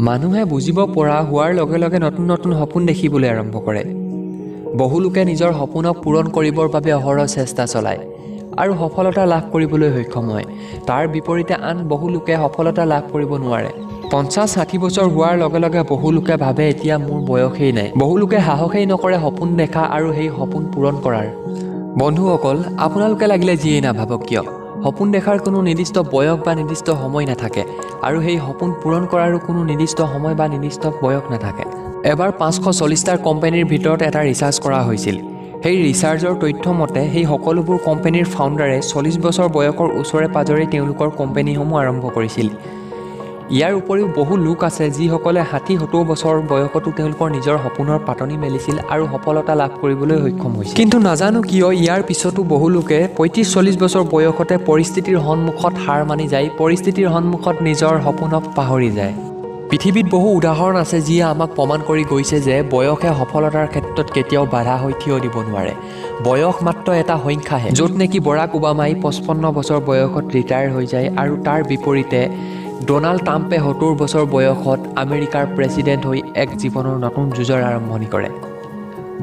মানুহে বুজিব পৰা হোৱাৰ লগে লগে নতুন নতুন সপোন দেখিবলৈ আৰম্ভ কৰে। বহু লোকে নিজৰ সপোনক পূৰণ কৰিবৰ বাবে অহৰহ চেষ্টা চলায় আৰু সফলতা লাভ কৰিবলৈ সক্ষম হয়। তাৰ বিপৰীতে আন বহু লোকে সফলতা লাভ কৰিব নোৱাৰে। 50-60 বছৰ হোৱাৰ লগে লগে বহু লোকে ভাবে এতিয়া মোৰ বয়সেই নাই। বহু লোকে সাহসেই নকৰে সপোন দেখা আৰু সেই সপোন পূৰণ কৰাৰ। বন্ধুসকল, আপোনালোকে লাগিলে যিয়েই নাভাবক কিয়, সপোন দেখাৰ কোনো নিৰ্দিষ্ট বয়স বা নিৰ্দিষ্ট সময় নাথাকে আৰু সেই সপোন পূৰণ কৰাৰো কোনো নিৰ্দিষ্ট সময় বা নিৰ্দিষ্ট বয়স নাথাকে। এবাৰ 540টাৰ কোম্পানীৰ ভিতৰত এটা ৰিচাৰ্জ কৰা হৈছিল। সেই ৰিচাৰ্জৰ তথ্য মতে সেই সকলোবোৰ কোম্পানীৰ ফাউণ্ডাৰে 40 বছৰ বয়সৰ ওচৰে পাজৰে তেওঁলোকৰ কোম্পানীসমূহ আৰম্ভ কৰিছিল। ইয়াৰ উপৰিও বহু লোক আছে যিসকলে 60-70 বছৰ বয়সতো তেওঁলোকৰ নিজৰ সপোনৰ পাতনি মেলিছিল আৰু সফলতা লাভ কৰিবলৈ সক্ষম হৈছিল। কিন্তু নাজানো কিয় ইয়াৰ পিছতো বহু লোকে 35-40 বছৰ বয়সতে পৰিস্থিতিৰ সন্মুখত হাৰ মানি যায়, পৰিস্থিতিৰ সন্মুখত নিজৰ সপোনক পাহৰি যায়। পৃথিৱীত বহু উদাহৰণ আছে যিয়ে আমাক প্ৰমাণ কৰি গৈছে যে বয়সে সফলতাৰ ক্ষেত্ৰত কেতিয়াও বাধা হৈ থিয় দিব নোৱাৰে। বয়স মাত্ৰ এটা সংখ্যাহে, য'ত নেকি বৰাক ওবামাই 55 বছৰ বয়সত ৰিটায়াৰ হৈ যায় আৰু তাৰ বিপৰীতে ডোনাল্ড ট্ৰাম্পে 70 বছৰ বয়সত আমেৰিকাৰ প্ৰেছিডেণ্ট হৈ এক জীৱনৰ নতুন যুঁজৰ আৰম্ভণি কৰে।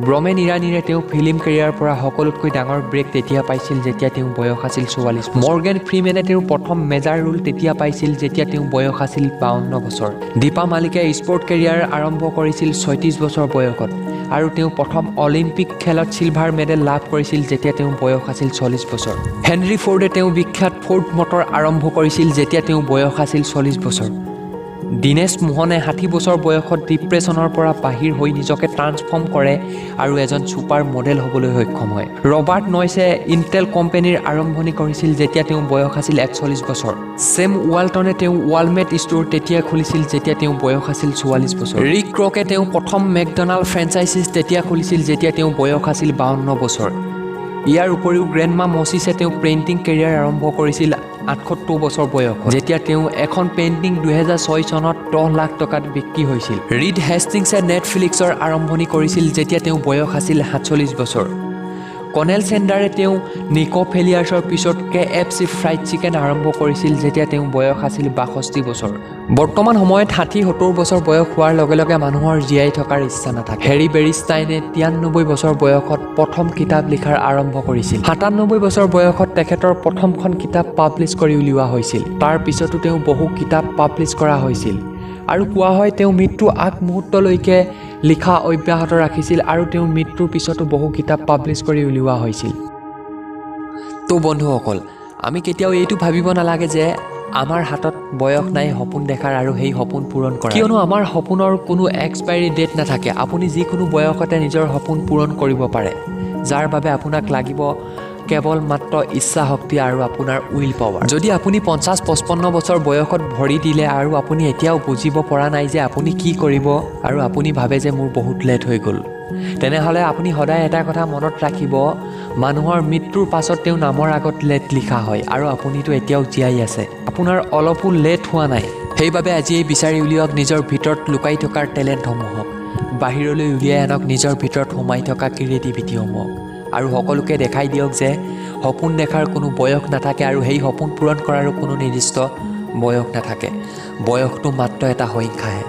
ব্ৰমেন ইৰাণীৰে তেওঁ ফিল্ম কেৰিয়াৰৰ পৰা সকলোতকৈ ডাঙৰ ব্ৰেক তেতিয়া পাইছিল যেতিয়া তেওঁৰ বয়স আছিল 44। মৰ্গেন ফ্ৰিমেনে তেওঁৰ প্ৰথম মেজাৰ ৰোল তেতিয়া পাইছিল যেতিয়া তেওঁৰ বয়স আছিল 52 বছৰ। দীপা মালিকে স্পৰ্ট কেৰিয়াৰ আৰম্ভ কৰিছিল 36 বছৰ বয়সত আৰু তেওঁ প্ৰথম অলিম্পিক খেলত চিলভাৰ মেডেল লাভ কৰিছিল যেতিয়া তেওঁৰ বয়স আছিল 40 বছৰ। হেনৰী ফৰ্ডে তেওঁ বিখ্যাত ফৰ্ড মটৰ আৰম্ভ কৰিছিল যেতিয়া তেওঁৰ বয়স আছিল 40 বছৰ। দীনেশ মোহনে 60 বছৰ বয়সত ডিপ্ৰেছনৰ পৰা বাহিৰ হৈ নিজকে ট্ৰান্সফৰ্ম কৰে আৰু এজন ছুপাৰ মডেল হ'বলৈ সক্ষম হয়। ৰবাৰ্ট নয়ছে ইণ্টেল কোম্পানীৰ আৰম্ভণি কৰিছিল যেতিয়া তেওঁৰ বয়স আছিল 41 বছৰ। ছেম ৱালটনে তেওঁ ৱালমেট ষ্ট'ৰ তেতিয়া খুলিছিল যেতিয়া তেওঁৰ বয়স আছিল 44 বছৰ। ৰিক ক্ৰকে তেওঁ প্ৰথম মেকডনাল্ড ফ্ৰেঞ্চাইজিছ তেতিয়া খুলিছিল যেতিয়া তেওঁৰ বয়স আছিল 52 বছৰ। ইয়াৰ উপৰিও গ্ৰেণ্ডমা মচিছে তেওঁ পেইণ্টিং কেৰিয়াৰ আৰম্ভ কৰিছিল 78 বছৰ বয়সত যেতিয়া তেওঁ এখন পেইণ্টিং 2006 চনত 10 লাখ টকাত বিক্ৰী হৈছিল। ৰিড হেষ্টিংছে নেটফ্লিক্সৰ আৰম্ভণি কৰিছিল যেতিয়া তেওঁৰ বয়স আছিল 47 বছৰ। কনেল চেণ্ডাৰে তেওঁ নিকো ফেলিয়াৰ্ছৰ পিছত KFC ফ্ৰাইড চিকেন আৰম্ভ কৰিছিল যেতিয়া তেওঁৰ বয়স আছিল 62 বছৰ। বৰ্তমান সময়ত 60-70 বছৰ বয়স হোৱাৰ লগে লগে মানুহৰ জীয়াই থকাৰ ইচ্ছা নাথাকে। হেৰী বেৰিষ্টাইনে 93 বছৰ বয়সত প্ৰথম কিতাপ লিখাৰ আৰম্ভ কৰিছিল। 97 বছৰ বয়সত তেখেতৰ প্ৰথমখন কিতাপ পাব্লিছ কৰি উলিওৱা হৈছিল। তাৰ পিছতো তেওঁ বহু কিতাপ পাব্লিছ কৰা হৈছিল আৰু কোৱা হয় তেওঁ মৃত্যু আগমুহূৰ্তলৈকে লিখা অব্যাহত ৰাখিছিল আৰু তেওঁৰ মৃত্যুৰ পিছতো বহু কিতাপ পাব্লিছ কৰি উলিওৱা হৈছিল। তো বন্ধুসকল, আমি কেতিয়াও এইটো ভাবিব নালাগে যে আমাৰ হাতত বয়স নাই সপোন দেখাৰ আৰু সেই সপোন পূৰণ কৰাৰ, কিয়নো আমাৰ সপোনৰ কোনো এক্সপাইৰী ডেট নাথাকে। আপুনি যিকোনো বয়সতে নিজৰ সপোন পূৰণ কৰিব পাৰে, যাৰ বাবে আপোনাক লাগিব কেৱল মাত্ৰ ইচ্ছা শক্তি আৰু আপোনাৰ উইল পাৱাৰ। যদি আপুনি 50-55 বছৰ বয়সত ভৰি দিলে আৰু আপুনি এতিয়াও বুজিব পৰা নাই যে আপুনি কি কৰিব আৰু আপুনি ভাবে যে মোৰ বহুত লেট হৈ গ'ল, তেনেহ'লে আপুনি সদায় এটা কথা মনত ৰাখিব, মানুহৰ মৃত্যুৰ পাছত তেওঁ নামৰ আগত লেট লিখা হয় আৰু আপুনিতো এতিয়াও জীয়াই আছে, আপোনাৰ অলপো লেট হোৱা নাই। সেইবাবে আজিয়েই বিচাৰি উলিয়াওক নিজৰ ভিতৰত লুকাই থকাৰ টেলেণ্টসমূহক, বাহিৰলৈ উলিয়াই আনক নিজৰ ভিতৰত সোমাই থকা ক্ৰিয়েটিভিটিসমূহক আৰু সকলোকে দেখাই দিয়ক যে সপোন দেখাৰ কোনো বয়স নাথাকে আৰু সেই সপোন পূৰণ কৰাৰো কোনো নিৰ্দিষ্ট বয়স নাথাকে। বয়সটো মাত্ৰ এটা সংখ্যাহে।